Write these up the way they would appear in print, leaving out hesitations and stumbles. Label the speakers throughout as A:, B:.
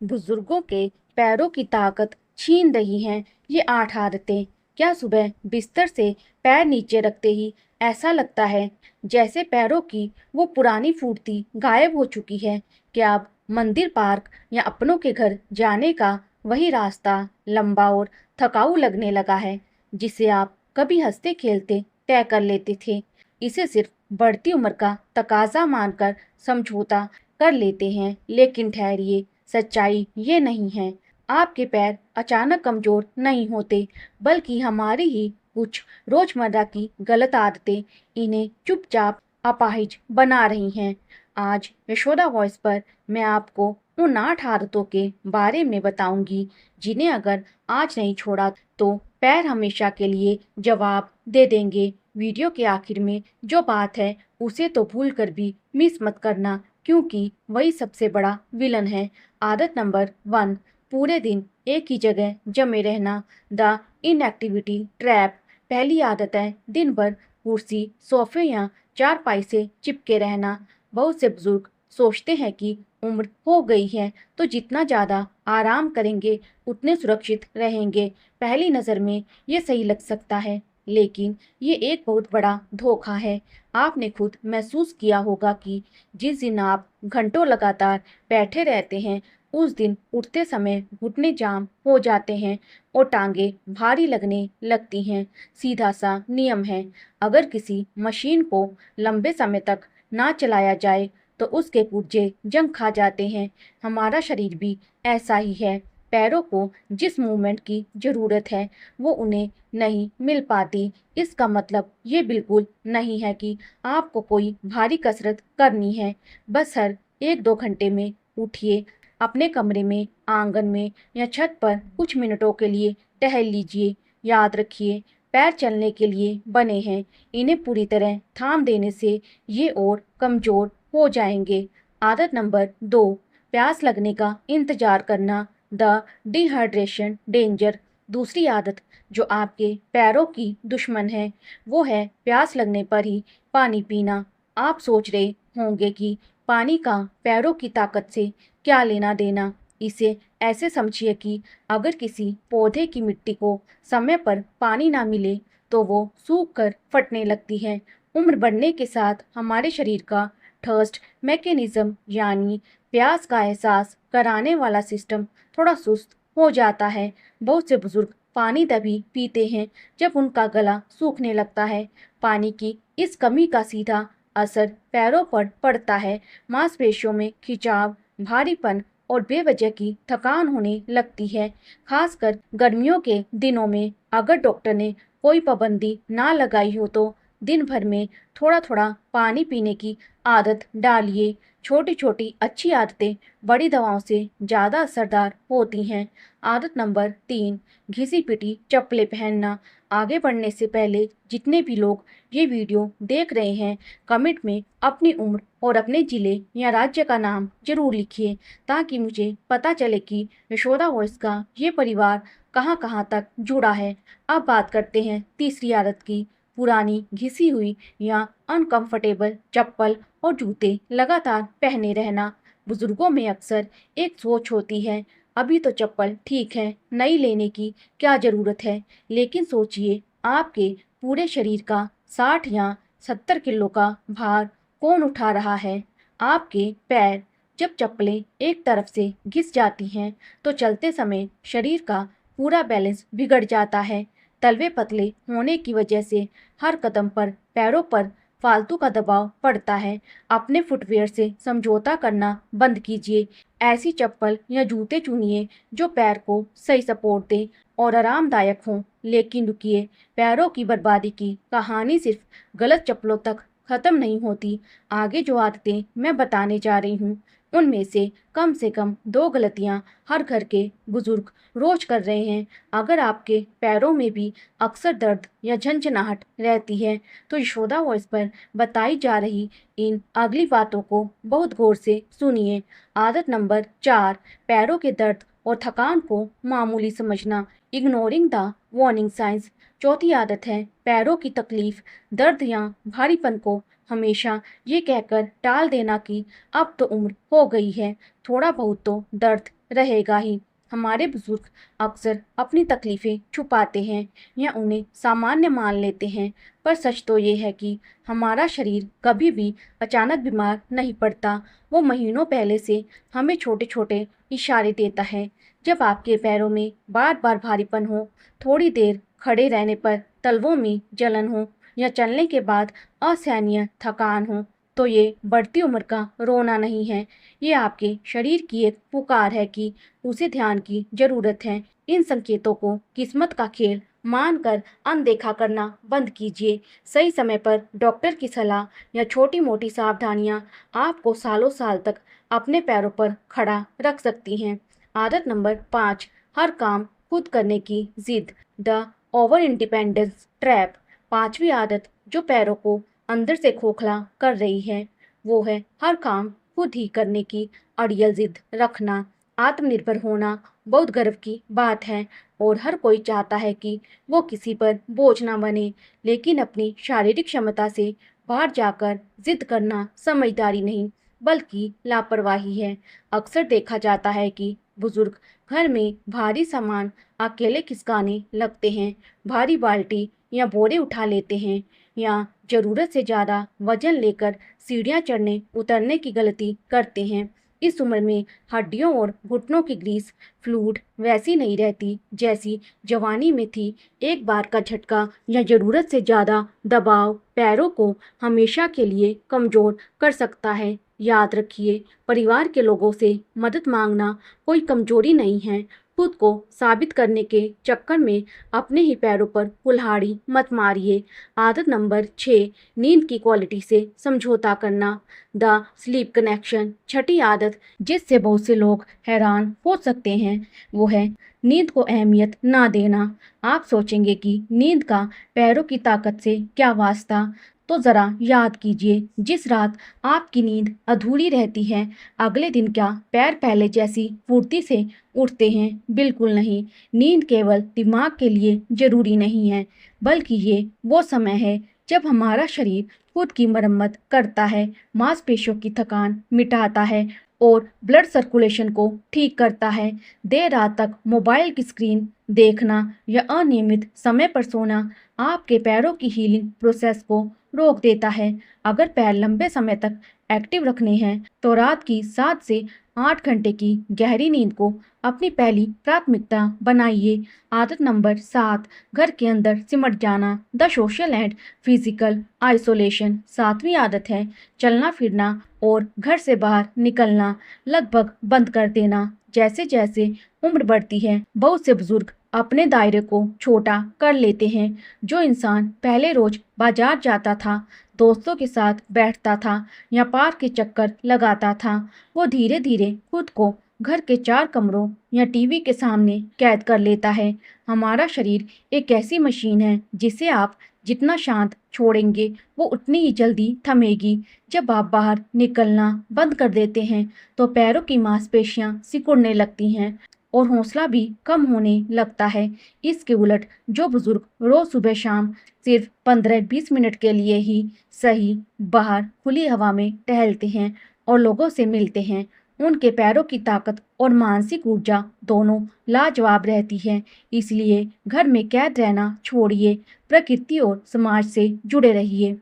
A: बुजुर्गों के पैरों की ताकत छीन रही हैं ये 8 आदतें। क्या सुबह बिस्तर से पैर नीचे रखते ही ऐसा लगता है जैसे पैरों की वो पुरानी फुर्ती गायब हो चुकी है? क्या अब मंदिर, पार्क या अपनों के घर जाने का वही रास्ता लंबा और थकाऊ लगने लगा है, जिसे आप कभी हंसते खेलते तय कर लेते थे? इसे सिर्फ बढ़ती उम्र का तकाजा मानकर समझौता कर लेते हैं, लेकिन ठहरिए, सच्चाई ये नहीं है। आपके पैर अचानक कमजोर नहीं होते, बल्कि हमारी ही कुछ रोजमर्रा की गलत आदतें इन्हें चुपचाप अपाहिज बना रही हैं। आज यशोदा वॉइस पर मैं आपको उन 8 आदतों के बारे में बताऊंगी, जिन्हें अगर आज नहीं छोड़ा तो पैर हमेशा के लिए जवाब दे देंगे। वीडियो के आखिर में जो बात है उसे तो भूल कर भी मिस मत करना, क्योंकि वही सबसे बड़ा विलन है। आदत नंबर 1, पूरे दिन एक ही जगह जमे रहना, द इनएक्टिविटी ट्रैप। पहली आदत है दिन भर कुर्सी, सोफे या चारपाई से चिपके रहना। बहुत से बुजुर्ग सोचते हैं कि उम्र हो गई है तो जितना ज़्यादा आराम करेंगे उतने सुरक्षित रहेंगे। पहली नज़र में ये सही लग सकता है, लेकिन ये एक बहुत बड़ा धोखा है। आपने खुद महसूस किया होगा कि जिस दिन आप घंटों लगातार बैठे रहते हैं, उस दिन उठते समय घुटने जाम हो जाते हैं और टांगे भारी लगने लगती हैं। सीधा सा नियम है, अगर किसी मशीन को लंबे समय तक ना चलाया जाए तो उसके पुर्जे जंग खा जाते हैं। हमारा शरीर भी ऐसा ही है। पैरों को जिस मूवमेंट की ज़रूरत है वो उन्हें नहीं मिल पाती। इसका मतलब ये बिल्कुल नहीं है कि आपको कोई भारी कसरत करनी है। बस हर 1-2 घंटे में उठिए, अपने कमरे में, आंगन में या छत पर कुछ मिनटों के लिए टहल लीजिए। याद रखिए, पैर चलने के लिए बने हैं, इन्हें पूरी तरह थाम देने से ये और कमज़ोर हो जाएंगे। आदत नंबर 2, प्यास लगने का इंतज़ार करना, द डिहाइड्रेशन डेंजर। दूसरी आदत जो आपके पैरों की दुश्मन है वो है प्यास लगने पर ही पानी पीना। आप सोच रहे होंगे कि पानी का पैरों की ताकत से क्या लेना देना। इसे ऐसे समझिए कि अगर किसी पौधे की मिट्टी को समय पर पानी ना मिले तो वो सूख कर फटने लगती है। उम्र बढ़ने के साथ हमारे शरीर का थर्स्ट मैकेनिज्म यानी प्यास का एहसास कराने वाला सिस्टम थोड़ा सुस्त हो जाता है। बहुत से बुजुर्ग पानी तभी पीते हैं जब उनका गला सूखने लगता है। पानी की इस कमी का सीधा असर पैरों पर पड़ता है। मांसपेशियों में खिंचाव, भारीपन और बेवजह की थकान होने लगती है। खासकर गर्मियों के दिनों में अगर डॉक्टर ने कोई पाबंदी ना लगाई हो तो दिन भर में थोड़ा थोड़ा पानी पीने की आदत डालिए। छोटी छोटी अच्छी आदतें बड़ी दवाओं से ज़्यादा असरदार होती हैं। आदत नंबर 3, घिसी पिटी चप्पलें पहनना। आगे बढ़ने से पहले जितने भी लोग ये वीडियो देख रहे हैं, कमेंट में अपनी उम्र और अपने ज़िले या राज्य का नाम जरूर लिखिए, ताकि मुझे पता चले कि यशोदा वॉइस का ये परिवार कहाँ कहाँ तक जुड़ा है। अब बात करते हैं तीसरी आदत की, पुरानी घिसी हुई या अनकंफर्टेबल चप्पल और जूते लगातार पहने रहना। बुजुर्गों में अक्सर एक सोच होती है, अभी तो चप्पल ठीक है, नई लेने की क्या ज़रूरत है। लेकिन सोचिए, आपके पूरे शरीर का 60 या 70 किलो का भार कौन उठा रहा है? आपके पैर। जब चप्पलें एक तरफ से घिस जाती हैं तो चलते समय शरीर का पूरा बैलेंस बिगड़ जाता है। तलवे पतले होने की वजह से हर कदम पर पैरों पर फालतू का दबाव पड़ता है। अपने फुटवियर से समझौता करना बंद कीजिए। ऐसी चप्पल या जूते चुनिए जो पैर को सही सपोर्ट दें और आरामदायक हों। लेकिन रुकिए, पैरों की बर्बादी की कहानी सिर्फ गलत चप्पलों तक खत्म नहीं होती। आगे जो आदतें मैं बताने जा रही हूँ, उनमें से कम 2 गलतियाँ हर घर के बुजुर्ग रोज कर रहे हैं। अगर आपके पैरों में भी अक्सर दर्द या झंझनाहट रहती है तो यशोदा वॉइस पर बताई जा रही इन अगली बातों को बहुत गौर से सुनिए। आदत नंबर 4, पैरों के दर्द और थकान को मामूली समझना, इग्नोरिंग द वार्निंग साइंस। चौथी आदत है पैरों की तकलीफ, दर्द या भारीपन को हमेशा ये कहकर टाल देना कि अब तो उम्र हो गई है, थोड़ा बहुत तो दर्द रहेगा ही। हमारे बुजुर्ग अक्सर अपनी तकलीफ़ें छुपाते हैं या उन्हें सामान्य मान लेते हैं, पर सच तो ये है कि हमारा शरीर कभी भी अचानक बीमार नहीं पड़ता। वो महीनों पहले से हमें छोटे-छोटे इशारे देता है। जब आपके पैरों में बार-बार भारीपन हो, थोड़ी देर खड़े रहने पर तलवों में जलन हो या चलने के बाद असहनीय थकान हो, तो ये बढ़ती उम्र का रोना नहीं है। ये आपके शरीर की एक पुकार है कि उसे ध्यान की ज़रूरत है। इन संकेतों को किस्मत का खेल मानकर अनदेखा करना बंद कीजिए। सही समय पर डॉक्टर की सलाह या छोटी-मोटी सावधानियाँ आपको सालों-साल तक अपने पैरों पर खड़ा रख सकती हैं। आदत नंबर 5, हर काम खुद करने की ज़िद, द ओवर इंडिपेंडेंस ट्रैप। 5वीं आदत जो पैरों को अंदर से खोखला कर रही है, वो है हर काम खुद ही करने की अड़ियल ज़िद रखना। आत्मनिर्भर होना बहुत गर्व की बात है और हर कोई चाहता है कि वो किसी पर बोझ ना बने, लेकिन अपनी शारीरिक क्षमता से बाहर जाकर ज़िद करना समझदारी नहीं, बल्कि लापरवाही है। अक्सर देखा जाता है कि बुजुर्ग घर में भारी सामान अकेले खिसकाने लगते हैं, भारी बाल्टी या बोरे उठा लेते हैं या ज़रूरत से ज़्यादा वजन लेकर सीढ़ियाँ चढ़ने उतरने की गलती करते हैं। इस उम्र में हड्डियों और घुटनों की ग्रीस फ्लूइड वैसी नहीं रहती जैसी जवानी में थी। एक बार का झटका या ज़रूरत से ज़्यादा दबाव पैरों को हमेशा के लिए कमज़ोर कर सकता है। याद रखिए, परिवार के लोगों से मदद मांगना कोई कमज़ोरी नहीं है। खुद को साबित करने के चक्कर में अपने ही पैरों पर कुल्हाड़ी मत मारिए। आदत नंबर 6, नींद की क्वालिटी से समझौता करना, द स्लीप कनेक्शन। छठी आदत जिससे बहुत से लोग हैरान हो सकते हैं, वो है नींद को अहमियत ना देना। आप सोचेंगे कि नींद का पैरों की ताकत से क्या वास्ता, तो ज़रा याद कीजिए, जिस रात आपकी नींद अधूरी रहती है, अगले दिन क्या पैर पहले जैसी फुर्ती से उठते हैं? बिल्कुल नहीं। नींद केवल दिमाग के लिए ज़रूरी नहीं है, बल्कि ये वो समय है जब हमारा शरीर खुद की मरम्मत करता है, मांसपेशियों की थकान मिटाता है और ब्लड सर्कुलेशन को ठीक करता है। देर रात तक मोबाइल की स्क्रीन देखना या अनियमित समय पर सोना आपके पैरों की हीलिंग प्रोसेस को रोक देता है। अगर पैर लंबे समय तक एक्टिव रखने हैं, तो रात की 7 से 8 घंटे की गहरी नींद को अपनी पहली प्राथमिकता बनाइए। आदत नंबर 7, घर के अंदर सिमट जाना, the social and physical isolation. 7वीं आदत है चलना फिरना और घर से बाहर निकलना लगभग बंद कर देना। जैसे जैसे उम्र बढ़ती है, बहुत से बुजुर्ग अपने दायरे को छोटा कर लेते हैं। जो इंसान पहले रोज बाजार जाता था, दोस्तों के साथ बैठता था या पार्क के चक्कर लगाता था, वो धीरे धीरे खुद को घर के 4 कमरों या टीवी के सामने कैद कर लेता है। हमारा शरीर एक ऐसी मशीन है जिसे आप जितना शांत छोड़ेंगे, वो उतनी ही जल्दी थमेगी। जब आप बाहर निकलना बंद कर देते हैं, तो पैरों की मांसपेशियां सिकुड़ने लगती हैं और हौसला भी कम होने लगता है। इसके उलट जो बुजुर्ग रोज सुबह शाम सिर्फ 15-20 मिनट के लिए ही सही बाहर खुली हवा में टहलते हैं और लोगों से मिलते हैं, उनके पैरों की ताकत और मानसिक ऊर्जा दोनों लाजवाब रहती है। इसलिए घर में कैद रहना छोड़िए, प्रकृति और समाज से जुड़े रहिए।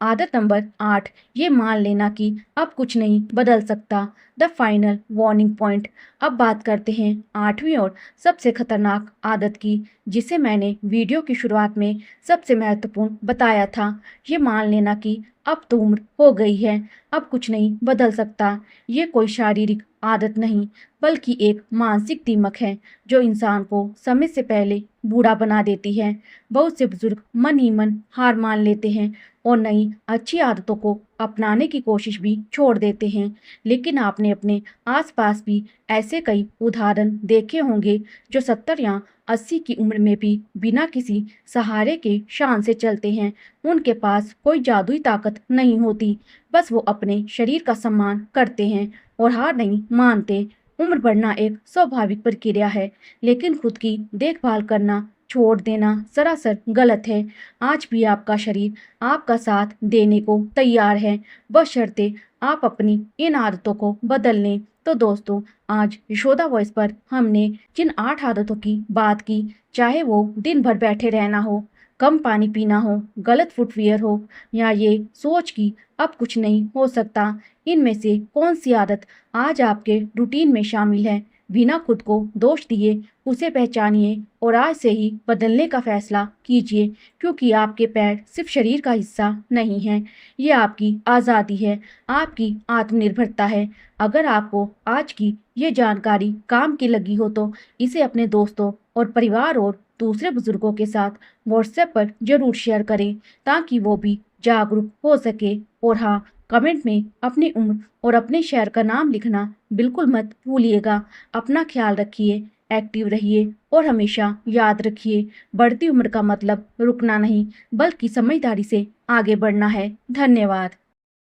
A: आदत नंबर 8, ये मान लेना कि अब कुछ नहीं बदल सकता, द फाइनल वार्निंग पॉइंट। अब बात करते हैं 8वीं और सबसे खतरनाक आदत की, जिसे मैंने वीडियो की शुरुआत में सबसे महत्वपूर्ण बताया था। ये मान लेना कि अब तो उम्र हो गई है, अब कुछ नहीं बदल सकता। ये कोई शारीरिक आदत नहीं, बल्कि एक मानसिक दीमक है जो इंसान को समय से पहले बूढ़ा बना देती है। बहुत से बुजुर्ग मन ही मन हार मान लेते हैं और नई अच्छी आदतों को अपनाने की कोशिश भी छोड़ देते हैं। लेकिन आपने अपने आसपास भी ऐसे कई उदाहरण देखे होंगे जो 70 या 80 की उम्र में भी बिना किसी सहारे के शान से चलते हैं। उनके पास कोई जादुई ताकत नहीं होती, बस वो अपने शरीर का सम्मान करते हैं और हार नहीं मानते। उम्र बढ़ना एक स्वाभाविक प्रक्रिया है, लेकिन खुद की देखभाल करना छोड़ देना सरासर गलत है। आज भी आपका शरीर आपका साथ देने को तैयार है, बशर्ते आप अपनी इन आदतों को बदल लें। तो दोस्तों, आज यशोदा वॉइस पर हमने जिन 8 आदतों की बात की, चाहे वो दिन भर बैठे रहना हो, कम पानी पीना हो, गलत फुटवियर हो या ये सोच कि अब कुछ नहीं हो सकता, इनमें से कौन सी आदत आज आपके रूटीन में शामिल है? बिना खुद को दोष दिए उसे पहचानिए और आज से ही बदलने का फैसला कीजिए, क्योंकि आपके पैर सिर्फ शरीर का हिस्सा नहीं हैं, ये आपकी आज़ादी है, आपकी आत्मनिर्भरता है। अगर आपको आज की ये जानकारी काम की लगी हो तो इसे अपने दोस्तों और परिवार और दूसरे बुजुर्गों के साथ व्हाट्सएप पर जरूर शेयर करें, ताकि वो भी जागरूक हो सके। और हाँ, कमेंट में अपनी उम्र और अपने शहर का नाम लिखना बिल्कुल मत भूलिएगा। अपना ख्याल रखिए, एक्टिव रहिए और हमेशा याद रखिए, बढ़ती उम्र का मतलब रुकना नहीं, बल्कि समझदारी से आगे बढ़ना है। धन्यवाद।